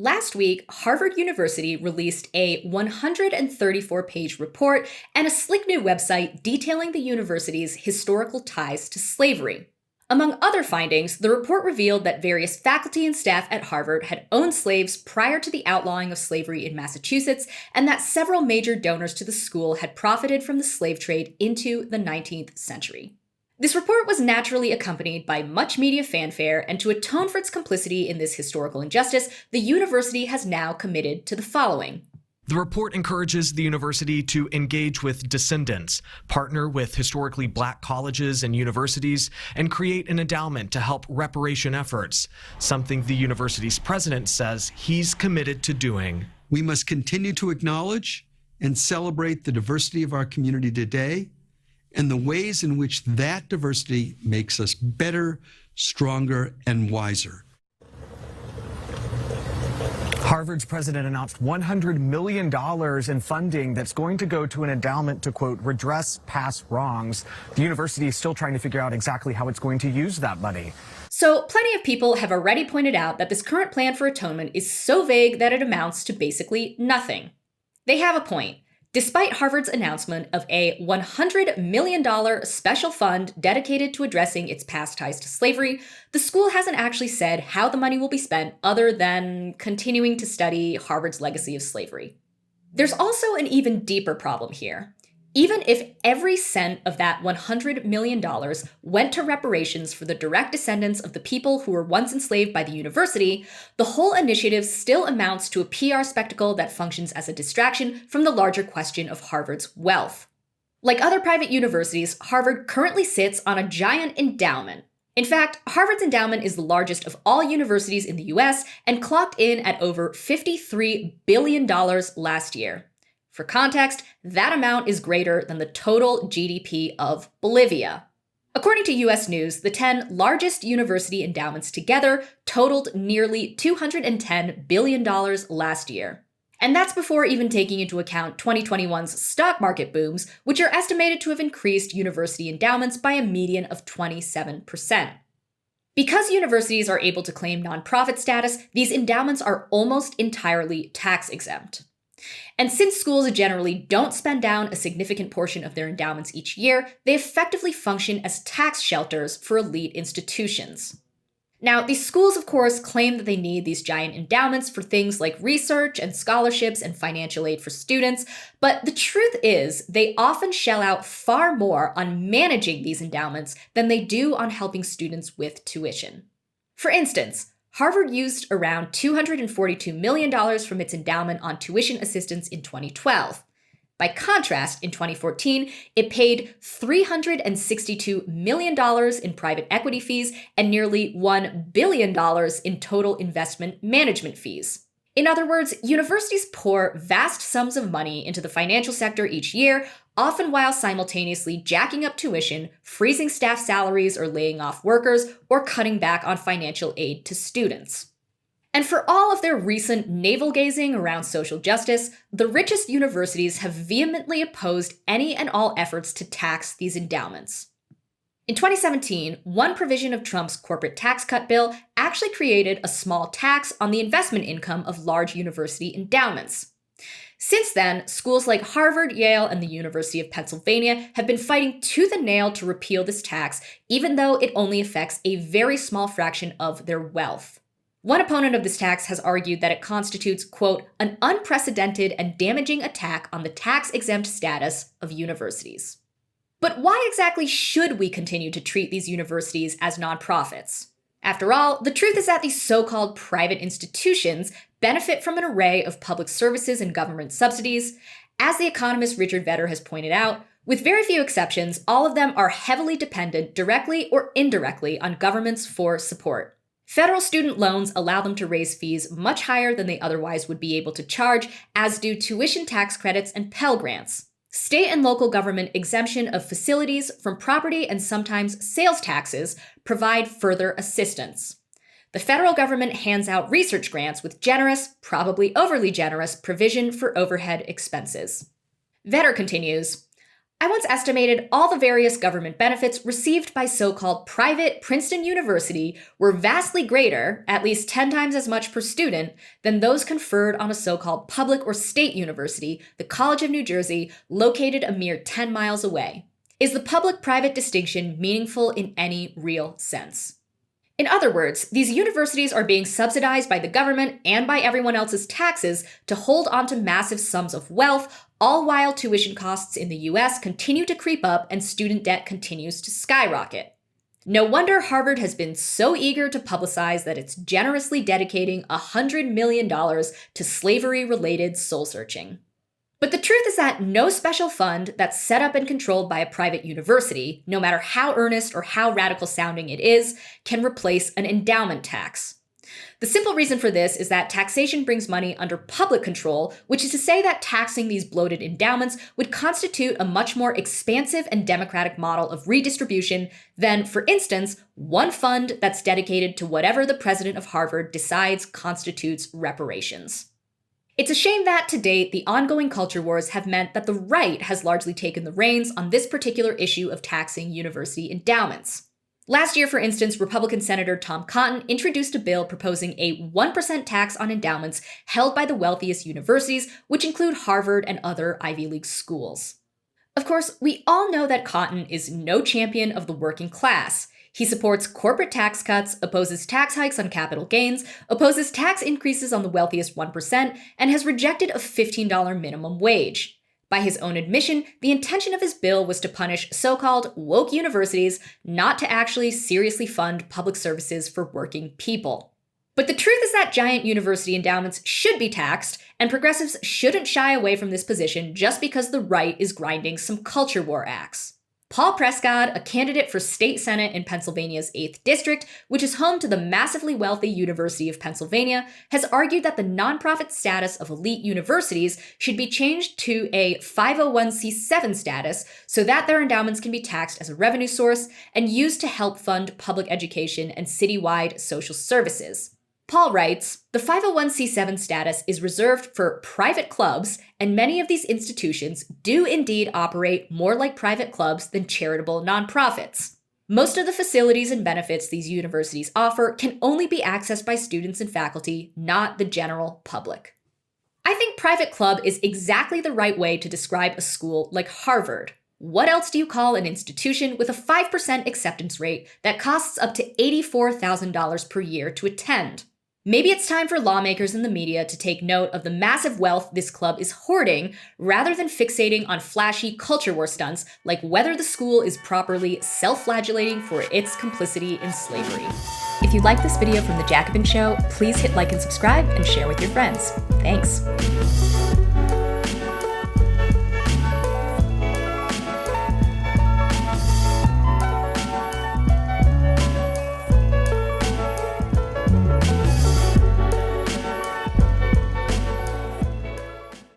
Last week, Harvard University released a 134-page report and a slick new website detailing the university's historical ties to slavery. Among other findings, the report revealed that various faculty and staff at Harvard had owned slaves prior to the outlawing of slavery in Massachusetts, and that several major donors to the school had profited from the slave trade into the 19th century. This report was naturally accompanied by much media fanfare, and to atone for its complicity in this historical injustice, the university has now committed to the following. The report encourages the university to engage with descendants, partner with historically black colleges and universities, and create an endowment to help reparation efforts, something the university's president says he's committed to doing. We must continue to acknowledge and celebrate the diversity of our community today and the ways in which that diversity makes us better, stronger, and wiser. Harvard's president announced $100 million in funding that's going to go to an endowment to, quote, redress past wrongs. The university is still trying to figure out exactly how it's going to use that money. So plenty of people have already pointed out that this current plan for atonement is so vague that it amounts to basically nothing. They have a point. Despite Harvard's announcement of a $100 million special fund dedicated to addressing its past ties to slavery, the school hasn't actually said how the money will be spent other than continuing to study Harvard's legacy of slavery. There's also an even deeper problem here. Even if every cent of that $100 million went to reparations for the direct descendants of the people who were once enslaved by the university, the whole initiative still amounts to a PR spectacle that functions as a distraction from the larger question of Harvard's wealth. Like other private universities, Harvard currently sits on a giant endowment. In fact, Harvard's endowment is the largest of all universities in the US and clocked in at over $53 billion last year. For context, that amount is greater than the total GDP of Bolivia. According to US News, the 10 largest university endowments together totaled nearly $210 billion last year. And that's before even taking into account 2021's stock market booms, which are estimated to have increased university endowments by a median of 27%. Because universities are able to claim nonprofit status, these endowments are almost entirely tax exempt. And since schools generally don't spend down a significant portion of their endowments each year, they effectively function as tax shelters for elite institutions. Now, these schools, of course, claim that they need these giant endowments for things like research and scholarships and financial aid for students, but the truth is they often shell out far more on managing these endowments than they do on helping students with tuition. For instance, Harvard used around $242 million from its endowment on tuition assistance in 2012. By contrast, in 2014, it paid $362 million in private equity fees and nearly $1 billion in total investment management fees. In other words, universities pour vast sums of money into the financial sector each year, often while simultaneously jacking up tuition, freezing staff salaries or laying off workers, or cutting back on financial aid to students. And for all of their recent navel-gazing around social justice, the richest universities have vehemently opposed any and all efforts to tax these endowments. In 2017, one provision of Trump's corporate tax cut bill actually created a small tax on the investment income of large university endowments. Since then, schools like Harvard, Yale, and the University of Pennsylvania have been fighting tooth and nail to repeal this tax, even though it only affects a very small fraction of their wealth. One opponent of this tax has argued that it constitutes, quote, an unprecedented and damaging attack on the tax-exempt status of universities. But why exactly should we continue to treat these universities as nonprofits? After all, the truth is that these so-called private institutions benefit from an array of public services and government subsidies. As the economist Richard Vedder has pointed out, with very few exceptions, all of them are heavily dependent directly or indirectly on governments for support. Federal student loans allow them to raise fees much higher than they otherwise would be able to charge, as do tuition tax credits and Pell Grants. State and local government exemption of facilities from property and sometimes sales taxes provide further assistance. The federal government hands out research grants with generous, probably overly generous, provision for overhead expenses. Vedder continues, I once estimated all the various government benefits received by so-called private Princeton University were vastly greater, at least 10 times as much per student, than those conferred on a so-called public or state university, the College of New Jersey, located a mere 10 miles away. Is the public-private distinction meaningful in any real sense? In other words, these universities are being subsidized by the government and by everyone else's taxes to hold onto massive sums of wealth, all while tuition costs in the US continue to creep up and student debt continues to skyrocket. No wonder Harvard has been so eager to publicize that it's generously dedicating $100 million to slavery-related soul-searching. But the truth is that no special fund that's set up and controlled by a private university, no matter how earnest or how radical sounding it is, can replace an endowment tax. The simple reason for this is that taxation brings money under public control, which is to say that taxing these bloated endowments would constitute a much more expansive and democratic model of redistribution than, for instance, one fund that's dedicated to whatever the president of Harvard decides constitutes reparations. It's a shame that, to date, the ongoing culture wars have meant that the right has largely taken the reins on this particular issue of taxing university endowments. Last year, for instance, Republican Senator Tom Cotton introduced a bill proposing a 1% tax on endowments held by the wealthiest universities, which include Harvard and other Ivy League schools. Of course, we all know that Cotton is no champion of the working class. He supports corporate tax cuts, opposes tax hikes on capital gains, opposes tax increases on the wealthiest 1%, and has rejected a $15 minimum wage. By his own admission, the intention of his bill was to punish so-called woke universities, not to actually seriously fund public services for working people. But the truth is that giant university endowments should be taxed, and progressives shouldn't shy away from this position just because the right is grinding some culture war axe. Paul Prescott, a candidate for state senate in Pennsylvania's 8th district, which is home to the massively wealthy University of Pennsylvania, has argued that the nonprofit status of elite universities should be changed to a 501c7 status so that their endowments can be taxed as a revenue source and used to help fund public education and citywide social services. Paul writes, the 501c7 status is reserved for private clubs, and many of these institutions do indeed operate more like private clubs than charitable nonprofits. Most of the facilities and benefits these universities offer can only be accessed by students and faculty, not the general public. I think private club is exactly the right way to describe a school like Harvard. What else do you call an institution with a 5% acceptance rate that costs up to $84,000 per year to attend? Maybe it's time for lawmakers and the media to take note of the massive wealth this club is hoarding rather than fixating on flashy culture war stunts like whether the school is properly self-flagellating for its complicity in slavery. If you like this video from The Jacobin Show, please hit like and subscribe and share with your friends. Thanks.